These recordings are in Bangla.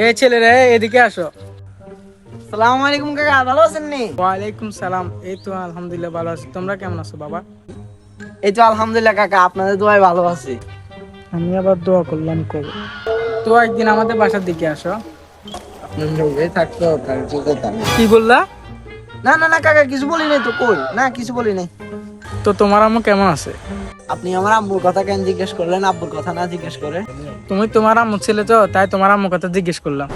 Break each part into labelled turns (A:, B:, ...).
A: এই ছেলেরা এদিকে আসো।
B: আসসালামু আলাইকুম কাকা, ভালো আছেন নি?
A: ওয়ালাইকুম সালাম। এই তো আলহামদুলিল্লাহ ভালো আছি, তোমরা কেমন আছো বাবা?
B: এই তো আলহামদুলিল্লাহ কাকা, আপনাদের দোয়ায় ভালো আছি।
A: আমি আবার দোয়া করলাম কবে। তো একদিন আমাদের বাসার দিকে আসো।
B: আপনার লোকে থাকতো তার যোগ্যতা।
A: কি বললা?
B: না না না কাকা, কিছু বলি নাই তো। কই না, কিছু বলি নাই।
A: তো তোমার আম্মু কেমন আছে?
B: আপনি আমার আম্মুর কথা কেন জিজ্ঞেস করলেন, আব্বুর কথা না জিজ্ঞেস করে?
A: তুমি তোমার আম্মু ছেলে তো, তাই তোমার আম্মুর কথা জিজ্ঞেস করলাম।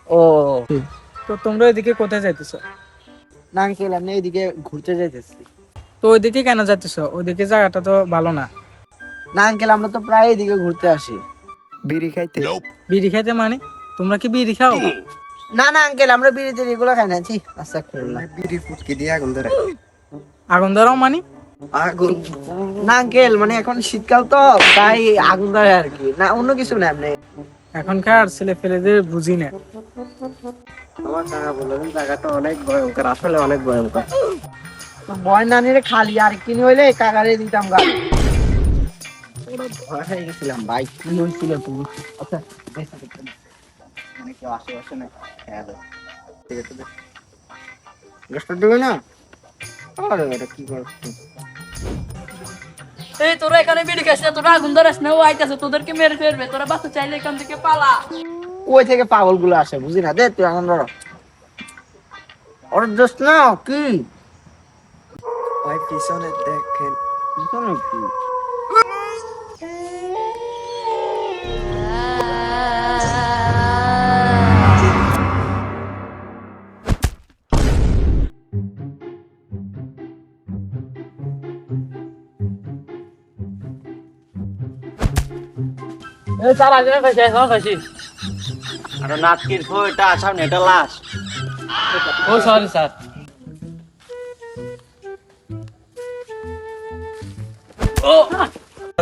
B: ও
A: তো তোমরা এদিকে কোথায় যাইতেছো?
B: না আঙ্কেল, আমি এইদিকে ঘুরতে যাইতেছি।
A: তো ওইদিকে কেন যাইতেছো? ওইদিকে জায়গাটা তো ভালো না।
B: না আঙ্কেল, আমরা তো প্রায় এইদিকে ঘুরতে আসি বিড়ি খাইতে।
A: বিড়ি খাইতে মানে? তোমরা কি বিড়ি খাও?
B: না না আঙ্কেল, আমরা বিড়িতে এগুলো খাই না। জি আচ্ছা করলাম।
C: বিড়ি ফুটকি দিয়ে আগুন ধরে।
A: আগুন ধরাও মানে?
C: আগুন
B: না আঙ্কেল, মানে এখন শীতকাল তো, তাই আগুন ধরে আর কি, না অন্য কিছু না। আপনি
A: এখনকার ছেলে ফেলেদের বুঝি না।
C: আমার কাকা বললেন জায়গাটা অনেক ভয়ঙ্কর, আসলে অনেক ভয়ঙ্কর।
B: ভয় না নিলে খালি আর কিনে হইলে কাকারে দিতাম গাড়ি। ভয় হয়ে গেছিলাম ভাই, কি হয়েছিল তুমি? আচ্ছা কেউ আশেপাশে না, খেয়াল ঠিক আছে। গ্যাসটা দেবে না? আরে এটা কি করছো?
D: এই তোরা এখানে বিড়ি খাস না, তোরা আগুন ধরাস না, ও আইতাছে তোদেরকে মেরে ফেলবে। তোরা বাঁচতে চাইলে এখান থেকে পালা।
B: ওই থেকে পাগল গুলো আসে, বুঝি না। দে তুই এখন ধরো। ওর দোষ না কি?
C: ভাই পিছনে দেখেন।
B: পিছনে কি?
A: এই স্যার আগে খাইছি, এখন খাইছি।
C: আর নাটকির খো, এটা সামনে, এটা লাশ।
A: ও সরি স্যার।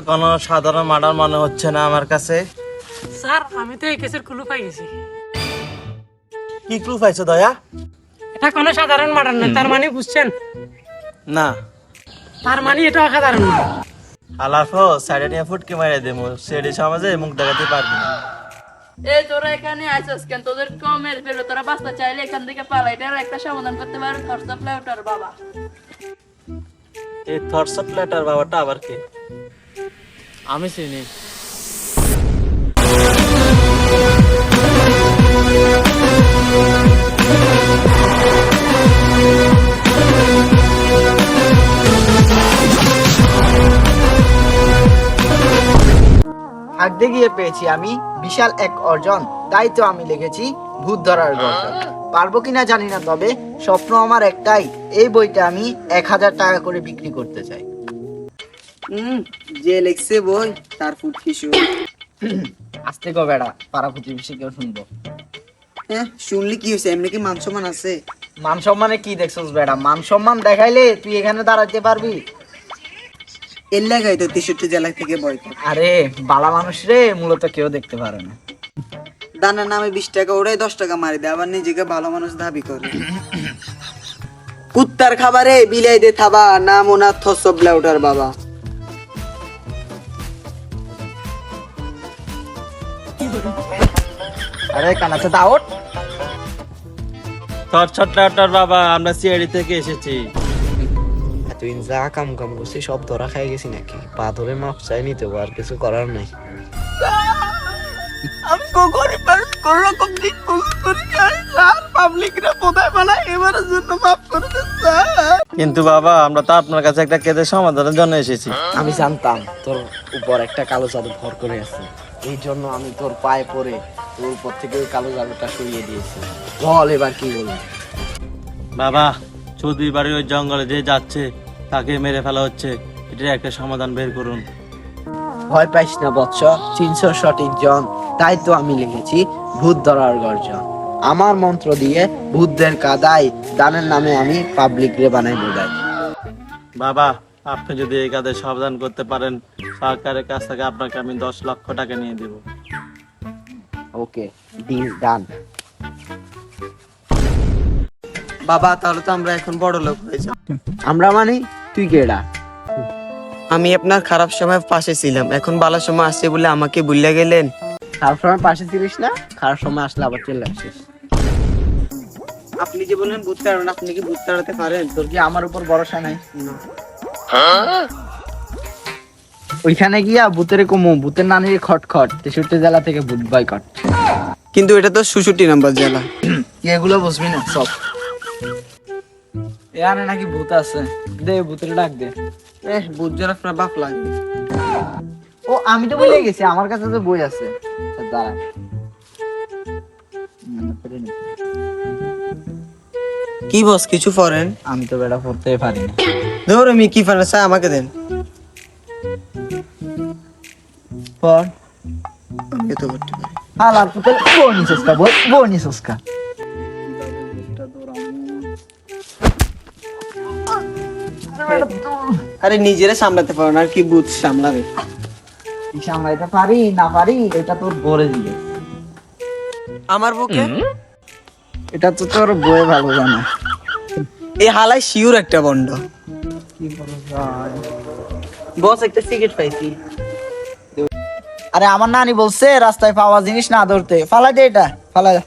C: কোনো সাধারণ মার্ডার মনে হচ্ছে না আমার কাছে।
A: স্যার আমি তো এই কেসের ক্লু পাই গেছি।
C: কি ক্লু পাইছো দয়া?
A: এটা কোনো সাধারণ মার্ডার না, তার মানে বুঝছেন?
C: না
A: তার মানে এটা অসাধারণ না।
C: আলাফো সাইডে নিয়ে ফুটকি মারিয়ে দেবো, সেটি সমাজে মুখ দেখাতে পারবি না।
D: এই তোরা এখানে আইছস কেন? তোদেরকেও মেরে ফেলবে। তোরা বাঁচতে চাইলে এখান থেকে পালা। এটার একটা সমাধান করতে পারো, থটস অফ লেউটার বাবা।
C: এই থটস অফ লেটার বাবাটা আবার কে?
A: আমি চিনি।
B: হাঁটতে গিয়ে পেয়েছি আমি বিশাল এক অর্জন, তাই তো আমি লিখেছি ভূত ধরার গর্জন। পারবো কিনা জানি না, তবে স্বপ্ন আমার একটাই, এই বইটা আমি 1000 টাকা করে বিক্রি করতে চাই।
E: যে লেখছে বই তার ফুটকি শুন।
B: আস্তে গো বেড়া, পাড়া প্রতিবেশী কেউ শুনবো।
E: হ্যাঁ শুনলি কি হয়েছে? এমনি কি মান সম্মান আছে?
B: মান সম্মানে কি দেখছিস বেড়া? মান সম্মান দেখাইলে তুই এখানে দাঁড়াতে পারবি?
E: এর লাগাই তো 63 জেলা থেকে বয়কট।
B: আরে বালা মানুষ রে, মূলত কেউ দেখতে পারে না।
E: দানার নামে 20 টাকা ওড়াই 10 টাকা মারি দেয়, আবার নিজেকে ভালো মানুষ দাবি করে। কুত্তার খাবারে বিলাই দে থাবা, নাম ওনার থসব লেউটার বাবা।
B: আরে কানাতে দাওট।
C: থটস অফ লেটার বাবা, আমরা সিআইডি থেকে এসেছি।
F: তুই যা কাম কাম করছিস সব ধরা খাই গেছি নাকি? পা ধরে মাপ চাই নিতে, আর কিছু করার নাই।
E: আমি কখনই পাস কোন রকম দিন ভুল করি নাই স্যার। পাবলিকরা বোধায় বানায়, এবারের জন্য মাফ করে দেন স্যার।
C: কিন্তু বাবা, আমরা তো আপনার কাছে একটা কেসের সমাধানের জন্য এসেছি।
F: আমি জানতাম তোর উপর একটা কালো জাদু ভর করে আছে, এই জন্য আমি তোর পায়ে পড়ে তোর উপর থেকে ওই কালো জাদুটা সরিয়ে দিয়েছি। বল এবার কি বলবি?
C: বাবা, চৌধুরী বাড়ির ওই জঙ্গলে যে যাচ্ছে তাকে মেরে ফেলা হচ্ছে, এটার একটা সমাধান বের করুন।
B: ভয় পাইস না বৎস, 300 সঠিক জন, তাই তো আমি লিখেছি ভূত ধরার গর্জন। আমার মন্ত্র দিয়ে ভূতদের কাদাই, দানের নামে আমি পাবলিক রে বানাই বোঝাই।
C: বাবা, আপনি যদি এই কাজে সাবধান করতে পারেন, সরকারের কাছ থেকে আপনাকে আমি 10 লক্ষ টাকা নিয়ে দেব।
B: ওকে, ডিল ডান।
E: বাবা তাহলে তো আমরা এখন বড় লোক হয়ে যাব।
B: আমরা মানে তুই কেডা?
E: আমি আপনার খারাপ সময় পাশে ছিলাম, এখন ভালো সময় আসছে বলে আমাকে ভুলে গেলেন?
F: খারাপ সময় পাশে ছিলিস না, খারাপ সময় আসলে আবার চলে আসিস।
E: আপনি যে বললেন ভূত তাড়ান, আপনি কি ভূত তাড়াতে পারেন?
B: তোর কি আমার উপর ভরসা নাই? ওইখানে গিয়া ভূতের কমু, ভূতের নানির খটখট 63 জেলা থেকে ভূত বয়কট।
E: কিন্তু এটা তো 66 নম্বর জেলা।
B: কি এগুলো বুঝবি না সব? এখানে নাকি ভূত আছে, দে ভূতের ডাক দে।
E: ভূত জেলা আপনার বাপ লাগবে।
B: ও আমি তো বলে গেছি, আমার কাছে তো বই আছে। দাঁড়া,
E: কি বস কিছু পড়েন?
B: আমি তো বেটা পড়তে পারি না।
E: ধরো আমি কি পড়েন স্যার আমাকে দেন।
B: পর
E: আমি তো পড়তে পারি।
B: হালা পুতেল বনি সস্কা, বনি সস্কা।
E: আরে নিজেরা সামলাতে পারো না, আর কি ভূত সামলাবে?
B: সামলাইতে পারি না পারি এটা তোর বলে দিবে।
E: আমার বুকে
B: এটা তো তোর বই ভালো জানা।
E: এই হালাই শিওর একটা বন্ড। বস একটা সিগারেট পাইছি।
B: আরে আমার নানি বলছে রাস্তায় পাওয়া জিনিস না ধরতে, ফালাই দে এটা, ফালাই দে।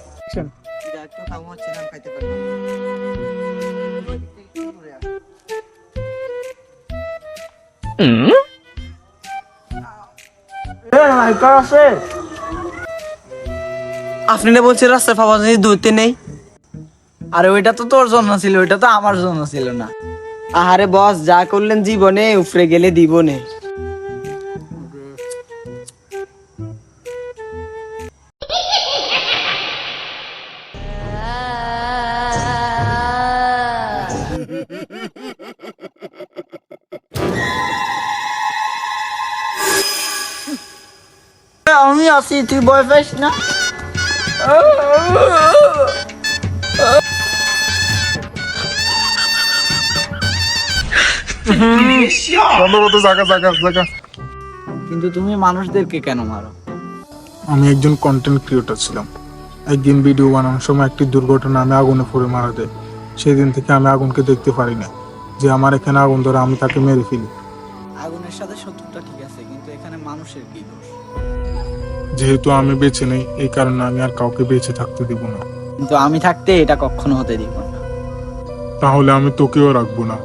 E: আপনি না বলছেন রাস্তায় পাওয়া জিনিস ধরতে নেই?
B: আরে ওইটা তো তোর জন্য ছিল, ওইটা তো আমার জন্য ছিল না।
E: আহারে বস যা করলেন জীবনে উপরে গেলে দিবনে।
B: আমি আছি, তুই ভয় পাইস না। কিন্তু তুমি মানুষদেরকে কেন মারো?
G: আমি একজন কন্টেন্ট ক্রিয়েটর ছিলাম। একদিন ভিডিও বানানোর সময় একটি দুর্ঘটনা আমি আগুনে পড়ে মারা দেয়। সেই দিন থেকে আমি আগুনকে দেখতে পারি না, যে আমার এখানে আগুন ধরে আমি তাকে মেরে ফেলি।
B: আগুনের সাথে শত্রুতা ঠিক আছে, কিন্তু এখানে মানুষের কি দোষ?
G: যেহেতু আমি বেঁচে নেই, এই কারণে আমি আর কাউকে বেঁচে থাকতে দিব না।
B: কিন্তু আমি থাকতে এটা কখনো হতে দিব না।
G: তাহলে আমি তোকেও রাখবো না।